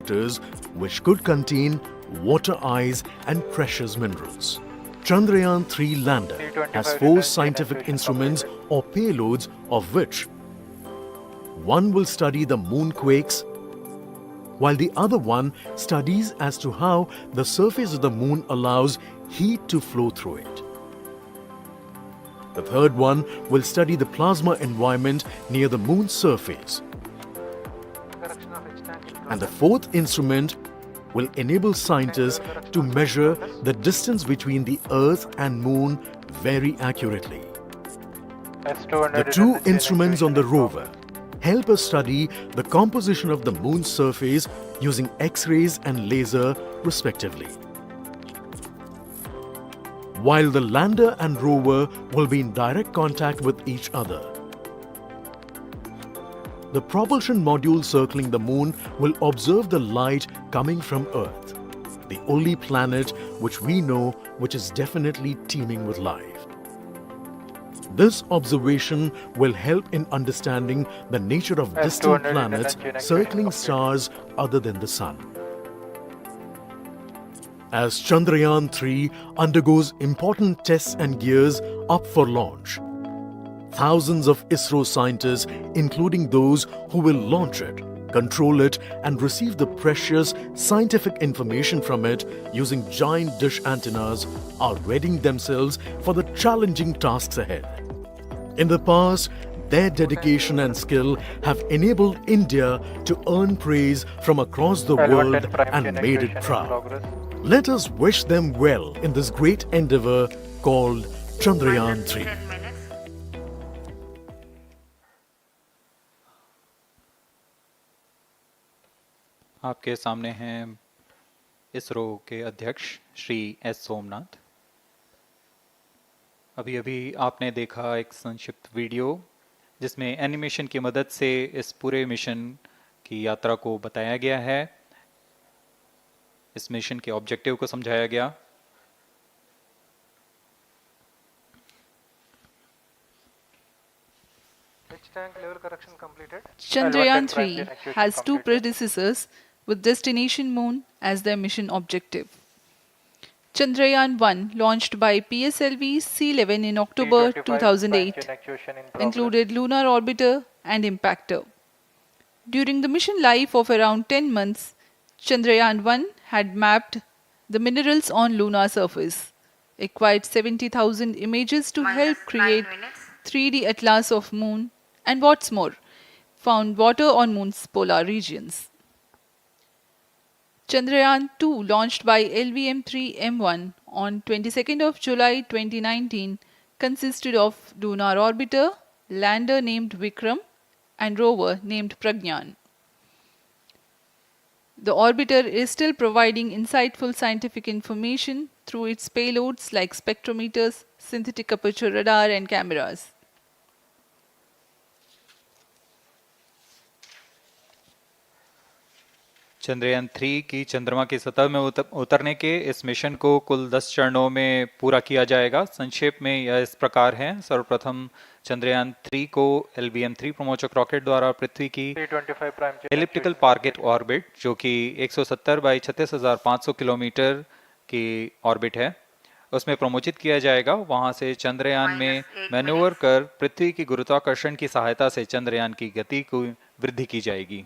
reactors which could contain water ice and precious minerals. Chandrayaan-3 lander has 4 scientific instruments or payloads, of which one will study the moonquakes, while the other one studies as to how the surface of the moon allows heat to flow through it. The third one will study the plasma environment near the moon's surface. And the fourth instrument will enable scientists to measure the distance between the Earth and Moon very accurately. The 2 instruments on the rover help us study the composition of the Moon's surface using X-rays and laser respectively. While the lander and rover will be in direct contact with each other. The propulsion module circling the Moon will observe the light coming from Earth, the only planet which we know which is definitely teeming with life. This observation will help in understanding the nature of distant planets circling stars other than the Sun. As Chandrayaan-3 undergoes important tests and gears up for launch, thousands of ISRO scientists, including those who will launch it, control it and receive the precious scientific information from it using giant dish antennas, are readying themselves for the challenging tasks ahead. In the past, their dedication and skill have enabled India to earn praise from across the world and made it proud. Let us wish them well in this great endeavor called Chandrayaan-3. आपके सामने हैं इसरो के अध्यक्ष Shri S Somnath. अभी आपने देखा एक संक्षिप्त वीडियो जिसमें एनिमेशन की मदद से इस पूरे मिशन की यात्रा को बताया गया है, इस मिशन के ऑब्जेक्टिव को समझाया गया। Chandrayaan-3 has 2 predecessors with destination Moon as their mission objective. Chandrayaan-1, launched by PSLV C-11 in October 2008, included lunar orbiter and impactor. During the mission life of around 10 months, Chandrayaan-1 had mapped the minerals on lunar surface, acquired 70,000 images to help create 3D atlas of Moon, and what's more, found water on Moon's polar regions. Chandrayaan-2, launched by LVM3-M4 on 22nd of July 2019, consisted of lunar orbiter, lander named Vikram, and rover named Pragyan. The orbiter is still providing insightful scientific information through its payloads like spectrometers, synthetic aperture radar, and cameras. Chandrayaan 3 की चंद्रमा की सतह में उतरने के इस mission को कुल 10 चरणों में पूरा किया जाएगा। संक्षेप में यह इस प्रकार है। सर्वप्रथम चंद्रयान 3 को LVM3 प्रमोचक रॉकेट द्वारा पृथ्वी की एलिप्टिकल टारगेट ऑर्बिट, जो कि 170 बाई 36,500 किलोमीटर की ऑर्बिट है, उसमें प्रमोचित किया जाएगा। वहां से चंद्रयान में मैन्यूवर कर पृथ्वी की गुरुत्वाकर्षण की सहायता से चंद्रयान की गति को वृद्धि की जाएगी।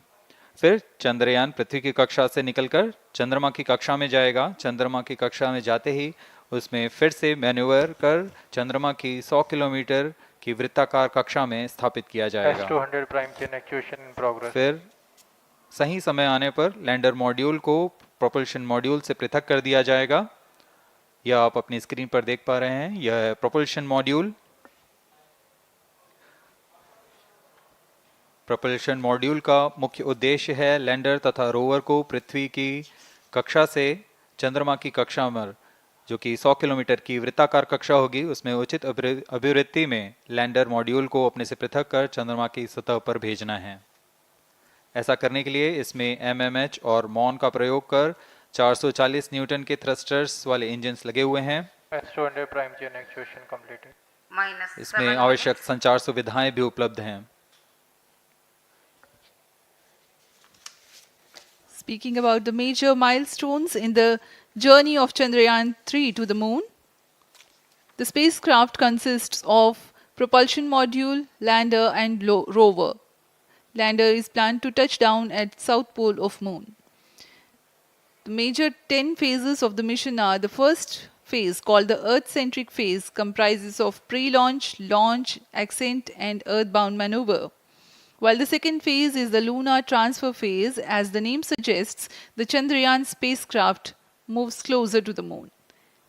फिर चंद्रयान पृथ्वी की कक्षा से निकलकर चंद्रमा की कक्षा में जाएगा। चंद्रमा की कक्षा में जाते ही उसमें फिर से मैन्यूवर कर चंद्रमा की 100 किलोमीटर की वृत्ताकार कक्षा में स्थापित किया जाएगा। फिर सही समय आने पर लैंडर मॉड्यूल को प्रोपल्शन मॉड्यूल से पृथक कर दिया जाएगा। यह आप अपनी स्क्रीन पर देख पा रहे हैं, यह प्रोपल्शन मॉड्यूल। प्रोपल्शन मॉड्यूल का मुख्य उद्देश्य है लैंडर तथा रोवर को पृथ्वी की कक्षा से चंद्रमा की कक्षा में, जो कि 100 किलोमीटर की वृत्ताकार कक्षा होगी, उसमें उचित अभिवृत्ति में लैंडर मॉड्यूल को अपने से पृथक कर चंद्रमा की सतह पर भेजना है। ऐसा करने के लिए इसमें MMH और मॉन का प्रयोग कर 440 न्यूटन के थ्रस्टर्स वाले इंजन्स लगे हुए हैं। इसमें आवश्यक संचार सुविधाएं भी उपलब्ध हैं। Speaking about the major milestones in the journey of Chandrayaan-3 to the moon, the spacecraft consists of propulsion module, lander and rover. Lander is planned to touch down at south pole of moon. The major 10 phases of the mission are: the first phase, called the Earth-centric phase, comprises of pre-launch, launch, ascent and earthbound maneuver. While the second phase is the lunar transfer phase, as the name suggests, the Chandrayaan spacecraft moves closer to the moon.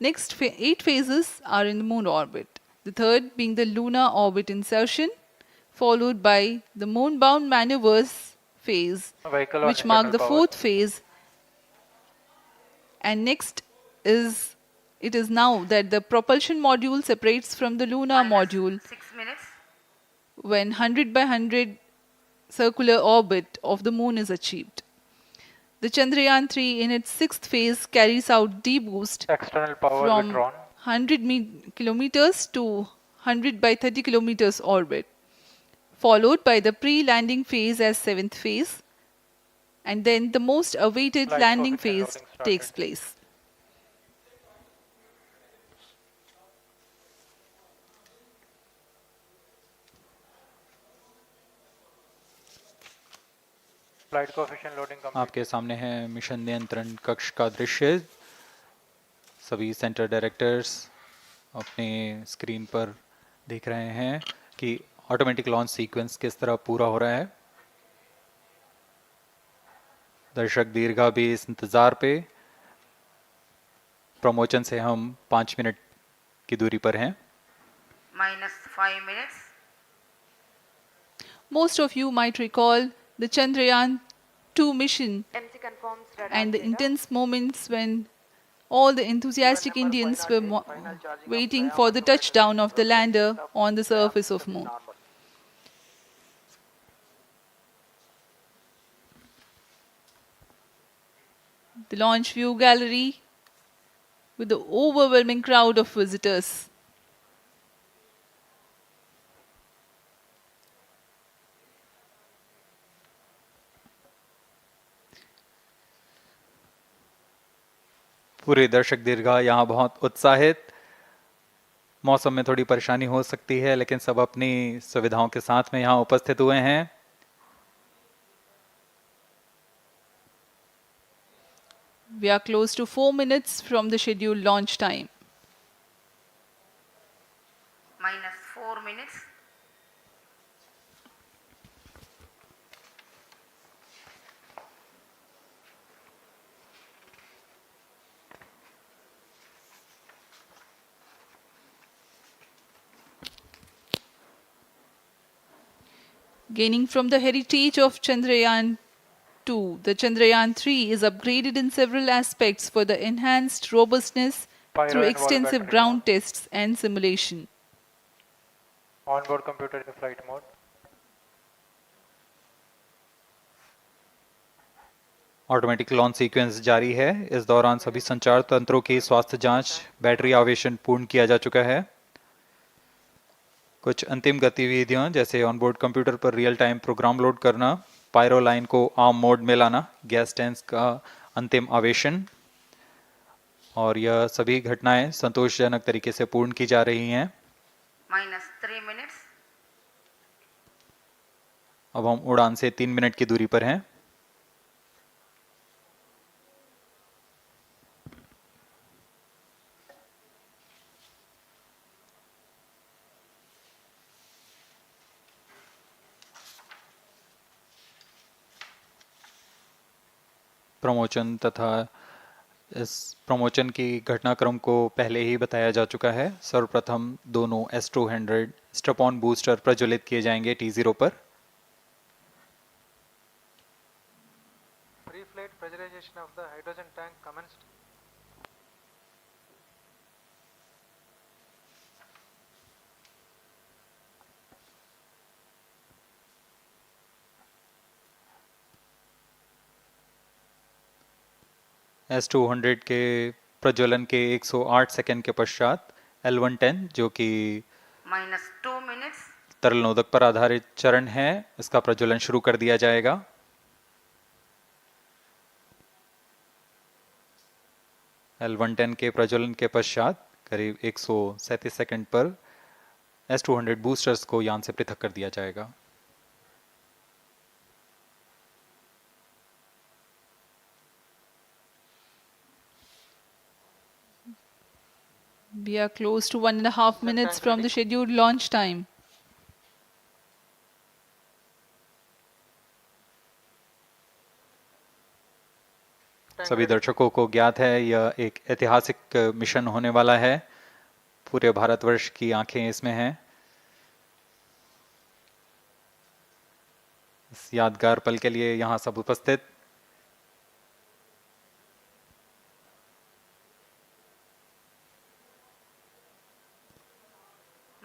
Next 8 phases are in the moon orbit. The third being the lunar orbit insertion, followed by the moon-bound maneuvers phase, which mark the fourth phase. And next is, it is now that the propulsion module separates from the lunar module when 100 by 100 circular orbit of the moon is achieved. The Chandrayaan-3 in its sixth phase carries out D-boost from 100 kilometers to 100 by 30 kilometers orbit, followed by the pre-landing phase as seventh phase, and then the most awaited landing phase takes place. आपके सामने है mission नियंत्रण कक्ष का दृश्य। सभी centre directors अपने screen पर देख रहे हैं कि ऑटोमेटिक लॉन्च सीक्वेंस किस तरह पूरा हो रहा है। दर्शक दीर्घा भी इस इंतज़ार पे। प्रमोशन से हम 5 मिनट की दूरी पर हैं। -5 minutes. Most of you might recall the Chandrayaan-2 mission and the intense moments when all the enthusiastic Indians were waiting for the touchdown of the lander on the surface of moon. The launch view gallery with the overwhelming crowd of visitors. पूरे दर्शक दीर्घा यहाँ बहुत उत्साहित। मौसम में थोड़ी परेशानी हो सकती है, लेकिन सब अपनी सुविधाओं के साथ में यहाँ उपस्थित हुए हैं। We are close to 4 minutes from the scheduled launch time. -4 minutes. Gaining from the heritage of Chandrayaan-2, the Chandrayaan-3 is upgraded in several aspects for the enhanced robustness through extensive ground tests and simulation. Onboard computer in flight mode. Automatic launch sequence जारी है। इस दौरान सभी संचार तंत्रों की स्वास्थ्य जांच, बैटरी आवेशन पूर्ण किया जा चुका है। कुछ अंतिम गतिविधियां जैसे ऑनबोर्ड कंप्यूटर पर रियल टाइम प्रोग्राम लोड करना, पायरो लाइन को आर्म मोड में लाना, गैस टैंक्स का अंतिम आवेशन, और यह सभी घटनाएं संतोषजनक तरीके से पूर्ण की जा रही हैं। -3 minutes. अब हम उड़ान से 3 मिनट की दूरी पर हैं। प्रमोशन तथा इस प्रमोशन की घटनाक्रम को पहले ही बताया जा चुका है। सर्वप्रथम दोनों S200 स्ट्रप-ऑन बूस्टर प्रज्वलित किए जाएंगे T0 पर। Pre-flight pressurization of the hydrogen tank commenced. S200 के प्रज्वलन के 108 सेकंड के पश्चात L110 जो कि -2 minutes. तरल नोदक पर आधारित चरण है, इसका प्रज्वलन शुरू कर दिया जाएगा। L110 के प्रज्वलन के पश्चात करीब 137 सेकंड पर S200 बूस्टर्स को यान से पृथक कर दिया जाएगा। We are close to 1.5 minutes from the scheduled launch time. सभी दर्शकों को ज्ञात है यह एक ऐतिहासिक मिशन होने वाला है। पूरे भारतवर्ष की आंखें इसमें हैं। इस यादगार पल के लिए यहाँ सब उपस्थित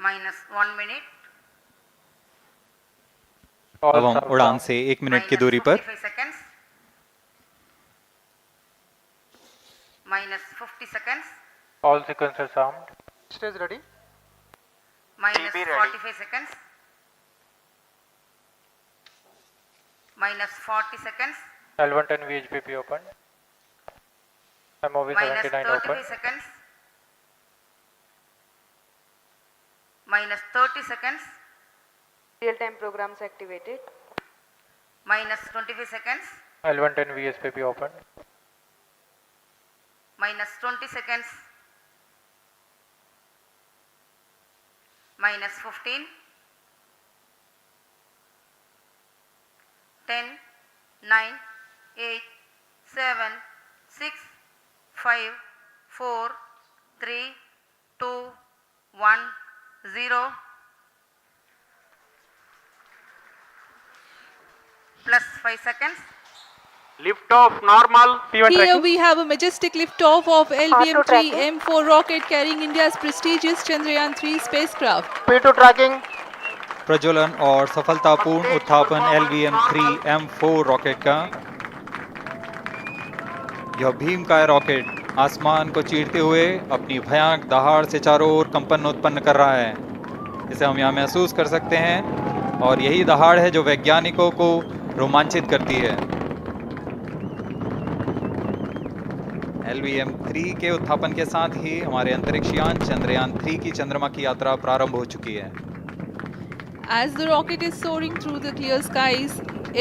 -1 minute. अब हम उड़ान से 1 मिनट की दूरी पर -45 seconds. -50 seconds. All sequences armed. Stage ready. -45 seconds. -40 seconds. L110 VHPP open. MOV 79 open. -35 seconds. -30 seconds. Real-time programs activated. -25 seconds. L110 VSPP open. -20 seconds. -15. 10, 9, 8, 7, 6, 5, 4, 3, 2, 1, 0. Plus 5 seconds. Lift off normal. Here we have a majestic liftoff of LVM3-M4 rocket carrying India's prestigious Chandrayaan-3 spacecraft. P2 tracking. प्रज्वलन और सफलतापूर्ण उत्थापन LVM3-M4 rocket का। यह भीमकाय rocket आसमान को चीरते हुए अपनी भयानक दहाड़ से चारों ओर कंपन उत्पन्न कर रहा है। इसे हम यहाँ महसूस कर सकते हैं और यही दहाड़ है जो वैज्ञानिकों को रोमांचित करती है। LVM3 के उत्थापन के साथ ही हमारे अंतरिक्ष यान चंद्रयान-3 की चंद्रमा की यात्रा प्रारंभ हो चुकी है। As the rocket is soaring through the clear skies,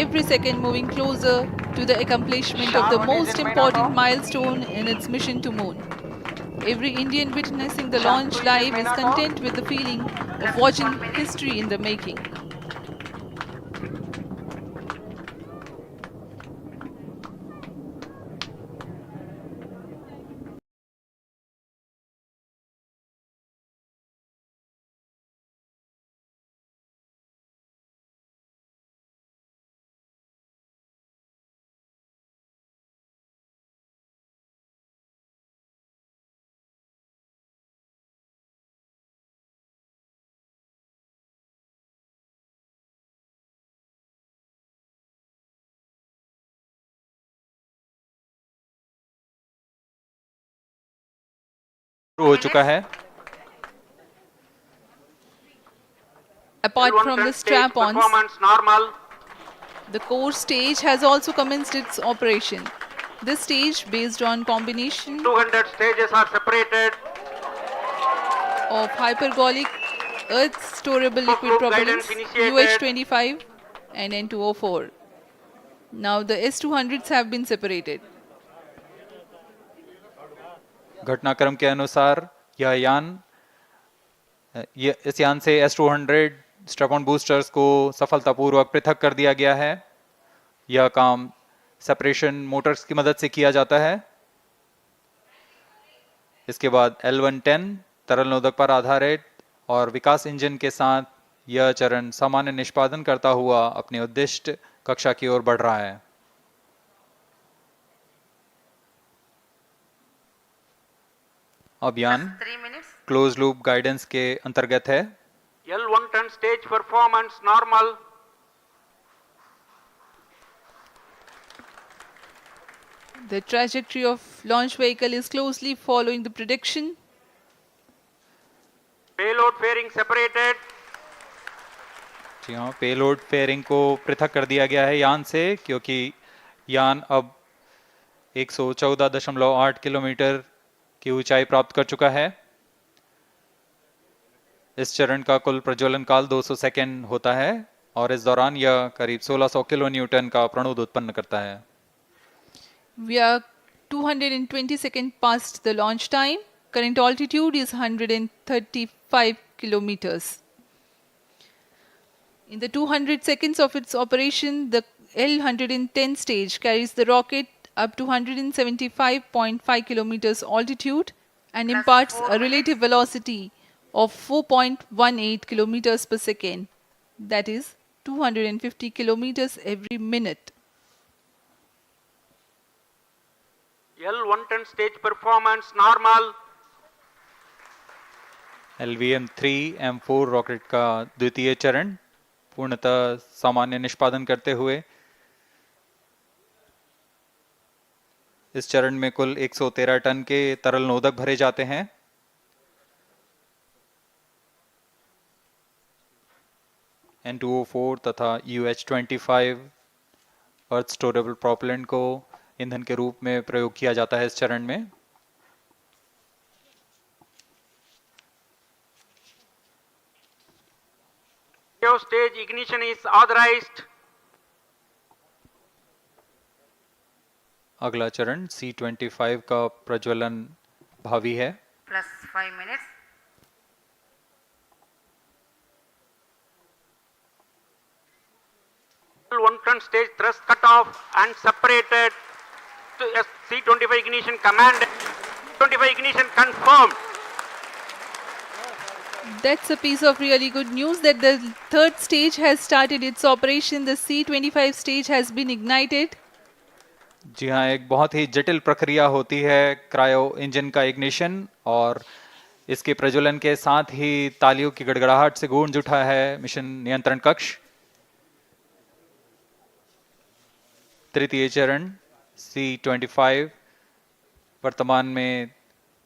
every second moving closer to the accomplishment of the most important milestone in its mission to moon. Every Indian witnessing the launch live is content with the feeling of watching history in the making. हो चुका है। Apart from the strap-ons, Performance normal. the core stage has also commenced its operation. This stage, based on combination 200 stages are separated. of hypergolic earth storable liquid Group propellants guidance initiated. UH-25 and N2O4. Now the S200s have been separated. घटनाक्रम के अनुसार इस यान से S200 strap-on boosters को सफलतापूर्वक पृथक कर दिया गया है। यह काम सेपरेशन मोटर्स की मदद से किया जाता है। इसके बाद L110 तरल नोदक पर आधारित और विकास इंजन के साथ यह चरण सामान्य निष्पादन करता हुआ अपनी उद्दिष्ट कक्षा की ओर बढ़ रहा है। अब यान 3 minutes. क्लोज लूप गाइडेंस के अंतर्गत है। L110 stage performance normal. The trajectory of launch vehicle is closely following the prediction. Payload fairing separated. जी हाँ, पेलोड फेयरिंग को पृथक कर दिया गया है यान से, क्योंकि यान अब 114.8 किलोमीटर की ऊंचाई प्राप्त कर चुका है। इस चरण का कुल प्रज्वलन काल 200 सेकेंड होता है और इस दौरान यह करीब 1600 किलो न्यूटन का प्रणोद उत्पन्न करता है। We are 220 seconds past the launch time. Current altitude is 135 kilometers. In the 200 seconds of its operation, the L-110 stage carries the rocket up to 175.5 kilometers altitude and Plus imparts 4 a relative velocity of 4.18 kilometers per second, that is 250 kilometers every minute. L110 stage performance normal. LVM3-M4 rocket का द्वितीय चरण पूर्णतः सामान्य निष्पादन करते हुए इस चरण में कुल 113 टन के तरल नोदक भरे जाते हैं। N2O4 तथा UH-25 अर्थ स्टोरेबल प्रोपेलेंट को ईंधन के रूप में प्रयोग किया जाता है इस चरण में। Stage ignition is authorized. अगला चरण C25 का प्रज्वलन भावी है। Plus 5 minutes. L110 stage thrust cut off and separated. C25 ignition command. 25 ignition confirmed. That's a piece of really good news that the third stage has started its operation. The C25 stage has been ignited. जी हाँ, एक बहुत ही जटिल प्रक्रिया होती है cryo engine का ignition और इसके प्रज्वलन के साथ ही तालियों की गड़गड़ाहट से गूंज उठा है मिशन नियंत्रण कक्ष। तृतीय चरण C25 वर्तमान में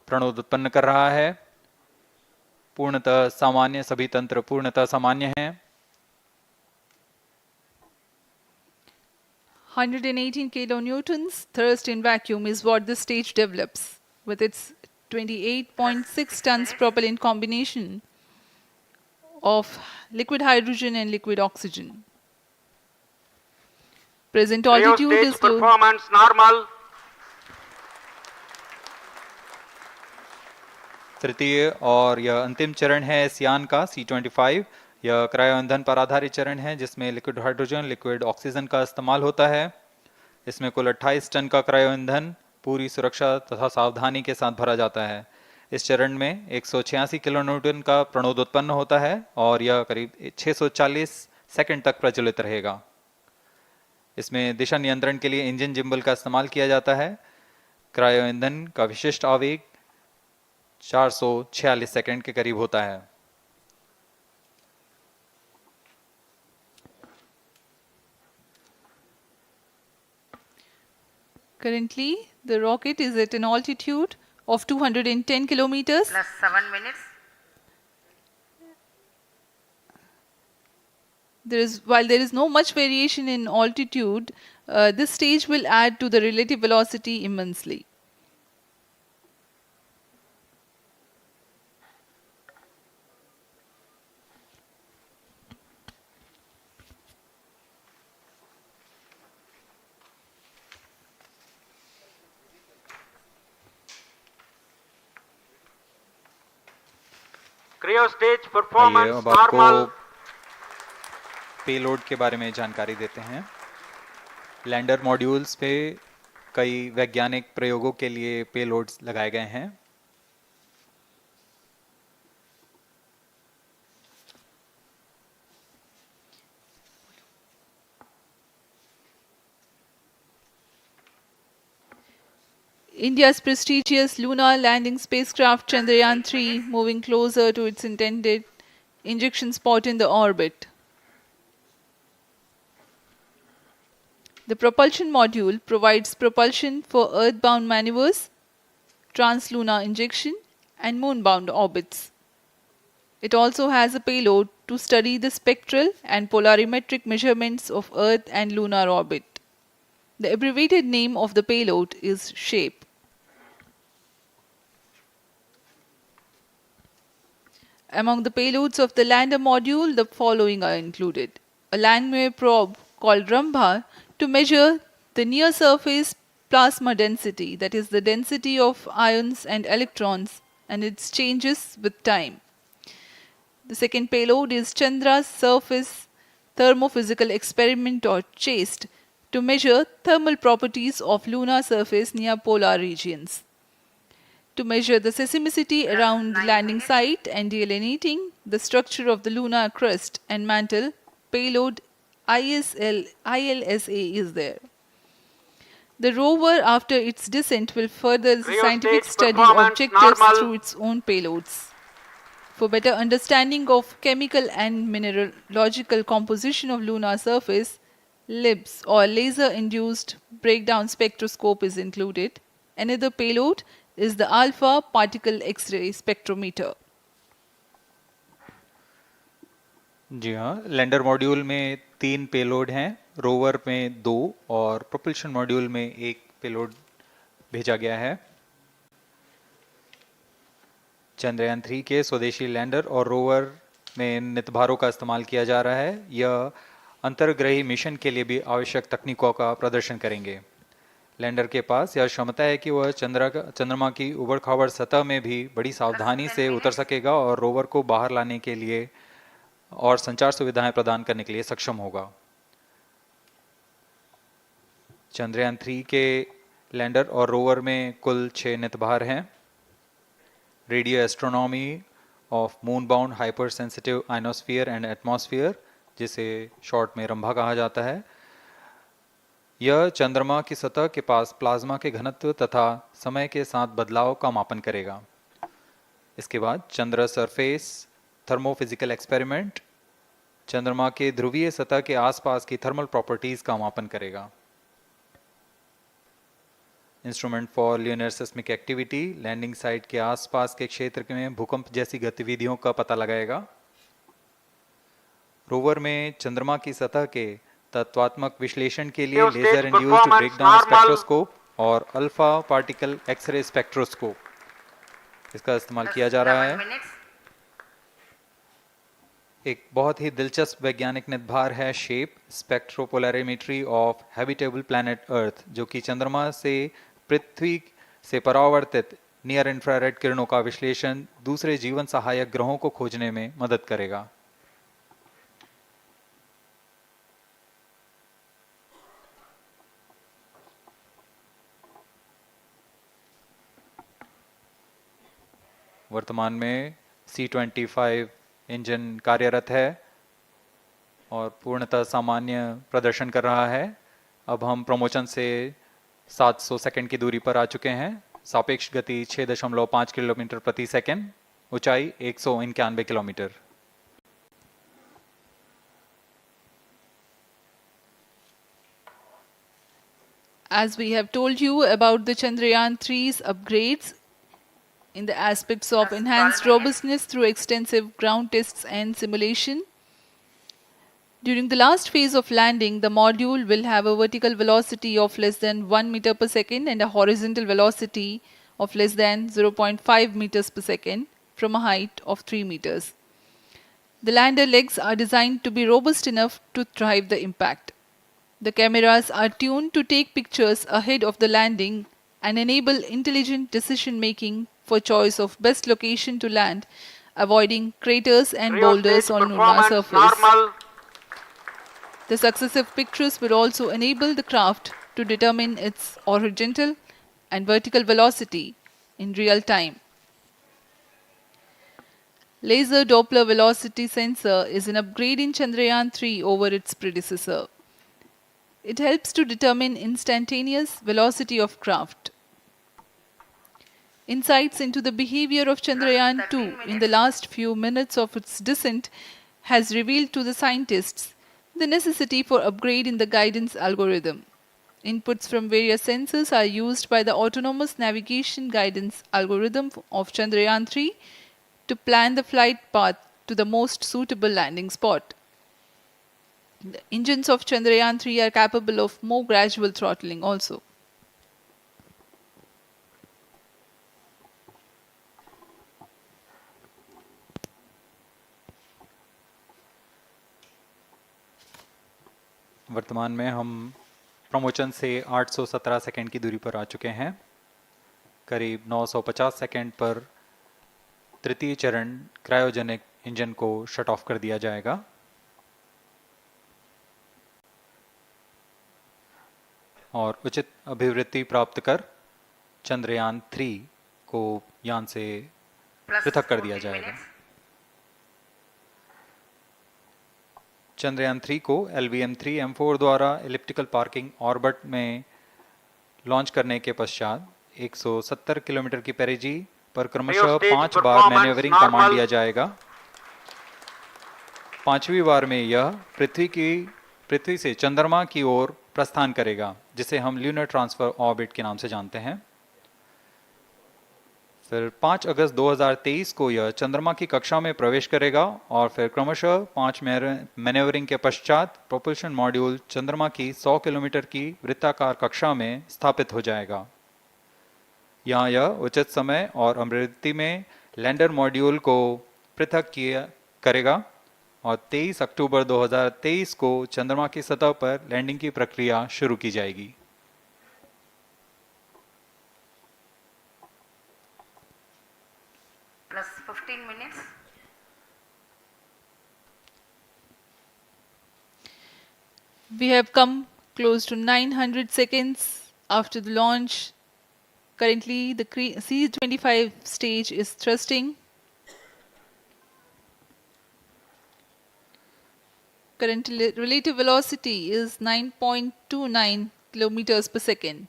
प्रणोद उत्पन्न कर रहा है। पूर्णतः सामान्य, सभी तंत्र पूर्णतः सामान्य हैं। 118 kilonewtons thrust in vacuum is what the stage develops with its 28.6 tons propellant combination of liquid hydrogen and liquid oxygen. Present altitude Stage is close. performance normal. तृतीय और यह अंतिम चरण है इस यान का C25। यह क्रायो ईंधन पर आधारित चरण है जिसमें लिक्विड हाइड्रोजन, लिक्विड ऑक्सीजन का इस्तेमाल होता है। इसमें कुल 28 टन का क्रायो ईंधन पूरी सुरक्षा तथा सावधानी के साथ भरा जाता है। इस चरण में 186 किलो न्यूटन का प्रणोद उत्पन्न होता है और यह करीब 640 सेकंड तक प्रज्वलित रहेगा। इसमें दिशा नियंत्रण के लिए इंजन जिम्बल का इस्तेमाल किया जाता है। क्रायो ईंधन का विशिष्ट आवेग 446 सेकंड के करीब होता है। Currently, the rocket is at an altitude of 210 kilometers. Plus 7 minutes. While there is no much variation in altitude, this stage will add to the relative velocity immensely. Cryo stage आइए performance अब आपको normal. Payload के बारे में जानकारी देते हैं। Lander modules पे कई वैज्ञानिक प्रयोगों के लिए पेलोड्स लगाए गए हैं। India's prestigious lunar landing spacecraft Chandrayaan-3 moving closer to its intended injection spot in the orbit. The propulsion module provides propulsion for earthbound maneuvers, translunar injection, and moonbound orbits. It also has a payload to study the spectral and polarimetric measurements of Earth and lunar orbit. The abbreviated name of the payload is SHAPE. Among the payloads of the lander module, the following are included. A landwehr probe called Rambha to measure the near-surface plasma density, that is the density of ions and electrons, and its changes with time. The second payload is Chandra's Surface Thermophysical Experiment or CHAST to measure thermal properties of lunar surface near polar regions. To measure the seismicity around the landing site and delineating the structure of the lunar crust and mantle, payload ILSA is there. The rover, after its descent, will further the scientific study objectives through its own payloads. For better understanding of chemical and mineralogical composition of lunar surface, LIBS or laser-induced breakdown spectroscope is included. Another payload is the alpha particle X-ray spectrometer. जी हाँ, lander module में 3 payload हैं, rover में 2 और propulsion module में 1 payload भेजा गया है। चंद्रयान 3 के स्वदेशी लैंडर और रोवर में नितभारों का इस्तेमाल किया जा रहा है। यह अंतर्ग्रही मिशन के लिए भी आवश्यक तकनीकों का प्रदर्शन करेंगे। लैंडर के पास यह क्षमता है कि वह चंद्रमा की उबड़-खाबड़ सतह में भी बड़ी सावधानी से उतर सकेगा और रोवर को बाहर लाने के लिए और संचार सुविधाएं प्रदान करने के लिए सक्षम होगा। चंद्रयान 3 के लैंडर और रोवर में कुल 6 नितभार हैं। Radio astronomy of moon bound hyper sensitive ionosphere and atmosphere, जिसे शॉर्ट में रंभा कहा जाता है, यह चंद्रमा की सतह के पास प्लाज्मा के घनत्व तथा समय के साथ बदलाव का मापन करेगा। इसके बाद चंद्र सरफेस थर्मोफिजिकल एक्सपेरिमेंट चंद्रमा के ध्रुवीय सतह के आसपास की थर्मल प्रॉपर्टीज का मापन करेगा। Instrument for lunar seismic activity landing site के आसपास के क्षेत्र में भूकंप जैसी गतिविधियों का पता लगाएगा। रोवर में चंद्रमा की सतह के तत्वात्मक विश्लेषण के लिए लेजर इंड्यूस्ड ब्रेकडाउन स्पेक्ट्रोस्कोप और अल्फा पार्टिकल एक्सरे स्पेक्ट्रोस्कोप इसका इस्तेमाल किया जा रहा है। एक बहुत ही दिलचस्प वैज्ञानिक निर्धार है shape स्पेक्ट्रोपोलैरिमेट्री of habitable planet earth, जो कि चंद्रमा से पृथ्वी से परावर्तित नियर इंफ्रारेड किरणों का विश्लेषण दूसरे जीवन सहायक ग्रहों को खोजने में मदद करेगा। वर्तमान में C-25 इंजन कार्यरत है और पूर्णतः सामान्य प्रदर्शन कर रहा है। अब हम प्रमोशन से 700 सेकंड की दूरी पर आ चुके हैं। सापेक्ष गति 6.5 किलोमीटर प्रति सेकंड, ऊंचाई 191 kilometre. As we have told you about the Chandrayaan-3's upgrades in the aspects of enhanced robustness through extensive ground tests and simulation, during the last phase of landing, the module will have a vertical velocity of less than 1 meter per second and a horizontal velocity of less than 0.5 meters per second from a height of 3 meters. The lander legs are designed to be robust enough to thrive the impact. The cameras are tuned to take pictures ahead of the landing and enable intelligent decision making for choice of best location to land, avoiding craters and boulders on lunar surface. Normal. The successive pictures will also enable the craft to determine its horizontal and vertical velocity in real time. Laser Doppler velocity sensor is an upgrade in Chandrayaan-3 over its predecessor. It helps to determine instantaneous velocity of craft. Insights into the behavior of Chandrayaan-2 in the last few minutes of its descent has revealed to the scientists the necessity for upgrade in the guidance algorithm. Inputs from various sensors are used by the autonomous navigation guidance algorithm of Chandrayaan-3 to plan the flight path to the most suitable landing spot. The engines of Chandrayaan-3 are capable of more gradual throttling also. वर्तमान में हम promotion से 817 second की दूरी पर आ चुके हैं। करीब 950 सेकंड पर तृतीय चरण क्रायोजेनिक इंजन को शट ऑफ कर दिया जाएगा। और उचित अभिवृद्धि प्राप्त कर चंद्रयान 3 को यान से पृथक कर दिया जाएगा। चंद्रयान 3 को LVM3-M4 द्वारा एलिप्टिकल पार्किंग ऑर्बिट में लॉन्च करने के पश्चात 170 किलोमीटर की पेरिजी पर क्रमशः 5 बार मैन्यूवरिंग कमांड दिया जाएगा। 5वीं बार में यह पृथ्वी से चंद्रमा की ओर प्रस्थान करेगा, जिसे हम ल्यूनर ट्रांसफर ऑर्बिट के नाम से जानते हैं। फिर 5 अगस्त 2023 को यह चंद्रमा की कक्षा में प्रवेश करेगा और फिर क्रमशः 5 मैन्यूवरिंग के पश्चात प्रोपल्शन मॉड्यूल चंद्रमा की 100 किलोमीटर की वृत्ताकार कक्षा में स्थापित हो जाएगा। यहाँ यह उचित समय और अभिवृद्धि में लैंडर मॉड्यूल को पृथक करेगा और 23 अक्टूबर 2023 को चंद्रमा की सतह पर लैंडिंग की प्रक्रिया शुरू की जाएगी। Plus 15 minutes. We have come close to 900 seconds after the launch. Currently, the C-25 stage is thrusting. Current relative velocity is 9.29 kilometers per second.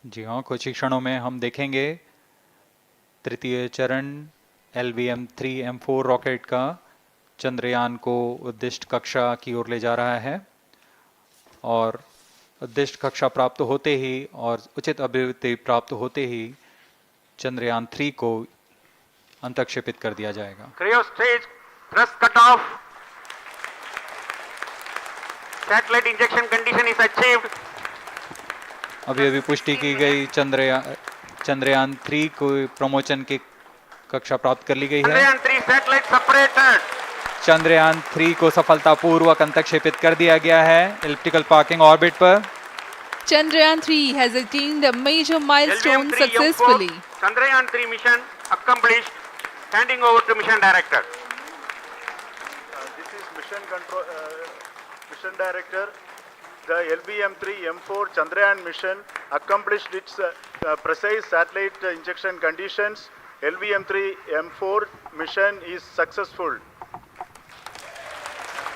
जी हाँ, कुछ ही क्षणों में हम देखेंगे तृतीय चरण LVM3-M4 रॉकेट का चंद्रयान को उद्दिष्ट कक्षा की ओर ले जा रहा है और उद्दिष्ट कक्षा प्राप्त होते ही और उचित अभिवृद्धि प्राप्त होते ही चंद्रयान 3 को अंतक्षेपित कर दिया जाएगा। Cryo stage thrust cut off. Satellite injection condition is achieved. अभी पुष्टि की गई चंद्रयान 3 को प्रमोशन की कक्षा प्राप्त कर ली गई है। Chandrayaan 3 satellite separated. चंद्रयान 3 को सफलतापूर्वक अंतक्षेपित कर दिया गया है एलिप्टिकल पार्किंग ऑर्बिट पर। Chandrayaan 3 has attained a major milestone successfully. Chandrayaan 3 mission accomplished. Handing over to mission director. This is mission director. The LVM3-M4 Chandrayaan mission accomplished its precise satellite injection conditions. LVM3-M4 mission is successful.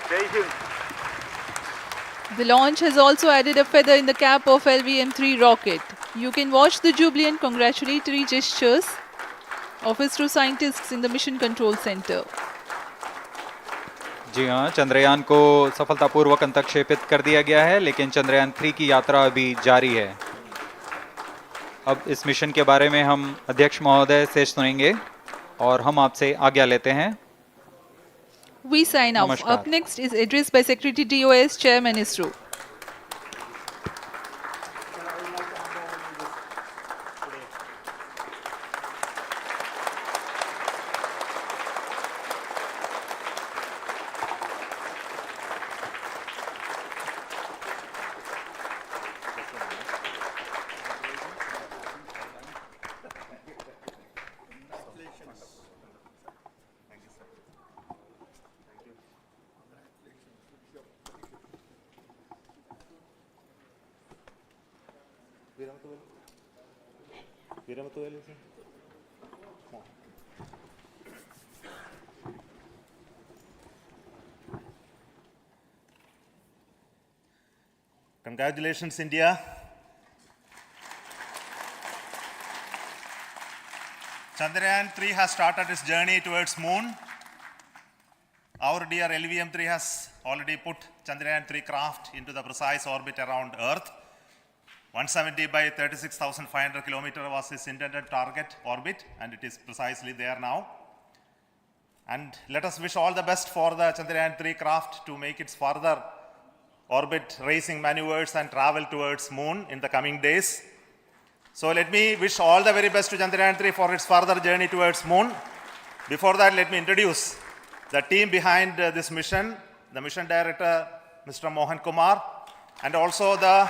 Jai Hind. The launch has also added a feather in the cap of LVM3 rocket. You can watch the jubilant congratulatory gestures of ISRO scientists in the Mission Control Center. जी हाँ, चंद्रयान को सफलतापूर्वक अंतक्षेपित कर दिया गया है, लेकिन चंद्रयान 3 की यात्रा अभी जारी है। अब इस मिशन के बारे में हम अध्यक्ष महोदय से सुनेंगे और हम आपसे आज्ञा लेते हैं। We sign off. नमस्कार। Up next is address by Secretary DOS, Chairman ISRO. Congratulations, India. Chandrayaan 3 has started its journey towards moon. Our dear LVM3 has already put Chandrayaan 3 craft into the precise orbit around Earth. 170 by 36,500 kilometers was its intended target orbit, and it is precisely there now. And let us wish all the best for the Chandrayaan 3 craft to make its further orbit racing maneuvers and travel towards moon in the coming days. So let me wish all the very best to Chandrayaan 3 for its further journey towards moon. Before that, let me introduce the team behind this mission, the mission director, Mr. Mohan Kumar, and also the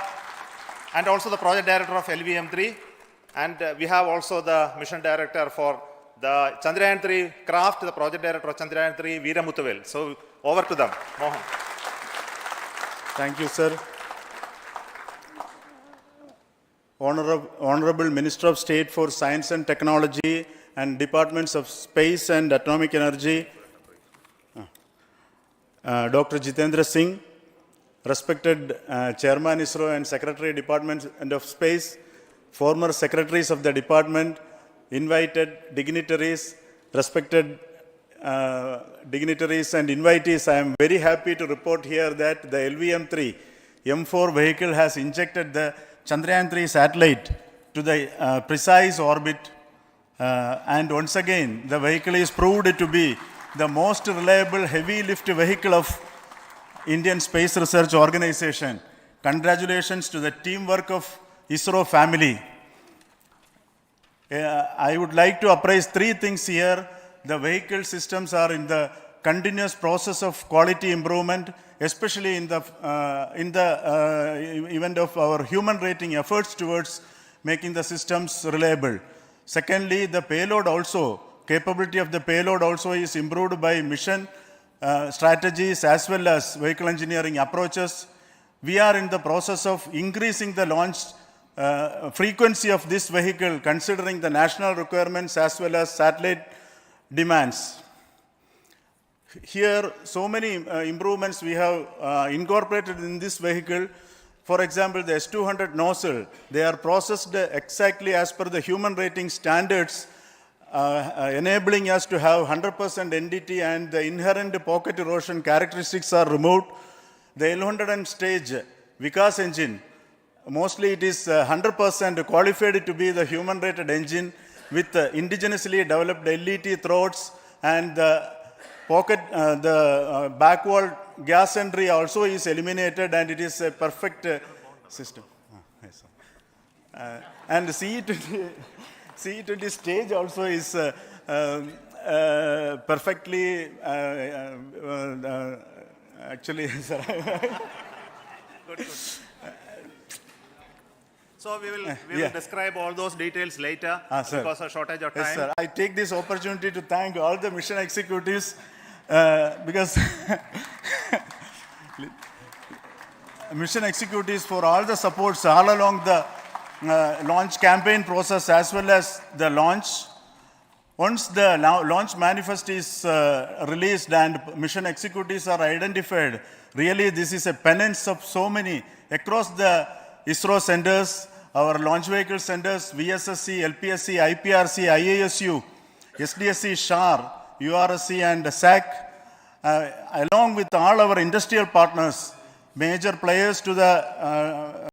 project director of LVM3, and we have also the mission director for the Chandrayaan-3 craft, the project director of Chandrayaan-3, Veera Muthuvel. So over to them, Mohan. Thank you, sir. Honorable Minister of State for Science and Technology and Departments of Space and Atomic Energy, Dr. Jitendra Singh, respected Chairman ISRO and Secretary Department of Space, former secretaries of the department, invited dignitaries, respected dignitaries and invitees. I am very happy to report here that the LVM3-M4 vehicle has injected the Chandrayaan-3 satellite to the precise orbit, and once again the vehicle is proved to be the most reliable heavy lift vehicle of Indian Space Research Organization. Congratulations to the teamwork of ISRO family. I would like to appraise three things here. The vehicle systems are in the continuous process of quality improvement, especially in the event of our human rating efforts towards making the systems reliable. Secondly, the payload also, capability of the payload also is improved by mission strategies as well as vehicle engineering approaches. We are in the process of increasing the launch frequency of this vehicle considering the national requirements as well as satellite demands. Here, so many improvements we have incorporated in this vehicle. For example, the S200 nozzle, they are processed exactly as per the human rating standards, enabling us to have 100% NDT, and the inherent pocket erosion characteristics are removed. The L100 stage Vikas engine, mostly it is 100% qualified to be the human rated engine with indigenously developed LET throats, and the pocket, back wall gas entry also is eliminated, and it is a perfect system. And CE20 stage also is perfectly, actually, sir. Good. So we will describe all those details later because of shortage of time. Yes, sir. I take this opportunity to thank all the mission executives because mission executives for all the supports all along the launch campaign process as well as the launch. Once the launch manifest is released and mission executives are identified, really this is a penance of so many across the ISRO centers, our launch vehicle centers, VSSC, LPSC, IPRC, IASU, SDSC, SHAR, URSC and SAC, along with all our industrial partners, major players to the